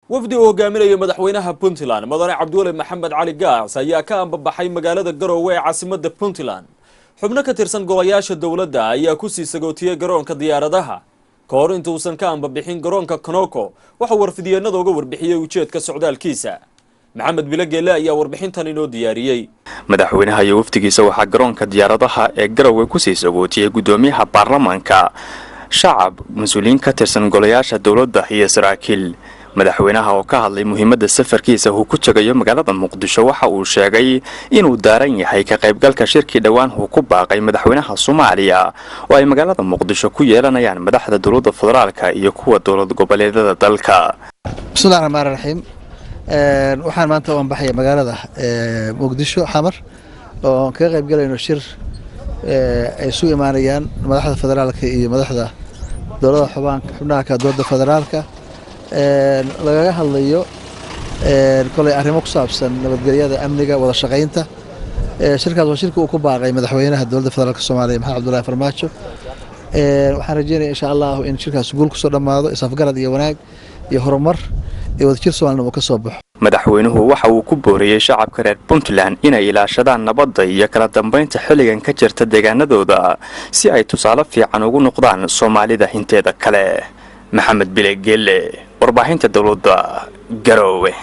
wafdi oo hogaaminaya madaxweynaha Puntland Madaxweyne Maxamed Cali Gaas ayaa ka ambabaxay magaalada Garowe ee caasimadda Puntland. xubno ka tirsan golayaasha dowladda ayaa ku sii sagootiyay garoonka diyaaradaha kahor inta uusan ka ambabixin garoonka Konoko waxa warfidiyeenada uga warbixiyay ujeedka socdaalkiisa. maxamed bilagele ayaa warbixintan inoo diyaariyay. madaxweynaha iyo wafdigiisa waxa garoonka diyaaradaha ee Garowe ku sii sagootiyay gudoomiyaha baarlamaanka shacab mas'uuliyiin ka tirsan golayaasha dowladda iyo saraakiil. madaxweynaha oo ka hadlay muhiimadda safarkiisa uu ku tagayo magaalada Muqdisho waxa uu sheegay inuu daaran yahay ka qaybgalka shirkii dhawaan uu ku baaqay madaxweynaha Soomaaliya oo ay magaalada Muqdisho ku yeelanayaan madaxda dowladda federaalka iyo kuwa dowlad goboleedyada dalka. bismillaahir rahmaanir rahiim. waxaan maanta u baxay magaalada Muqdisho xamar oo ka qaybgalayno shir ay soo imaanayaan madaxda federaalka iyo madaxda dowladda xubnaha ka dowladda federaalka laga hadlayo kolay arrimo ku saabsan nabadgelyada amniga wada shaqaynta shirkaas waa shirka uu ku baaqay madaxweynaha dowladda federaalka Soomaaliya Maxamed Cabdullaahi Farmaajo. waxaan rajeynayaa insha Allah in shirkaas guul ku soo dhamaado isafgarad iyo wanaag iyo horumar iyo wadajir Soomaaliya ka soo baxo. madaxweynuhu waxa uu ku booriyay shacabka reer Puntland inay ilaashadaan nabadda iyo kala dambeynta xilligan ka jirta deegaanadooda si ay tusaale fiican ugu noqdaan Soomaalida inteeda kale. maxamed bilagele warbaahinta dowladda Garowe.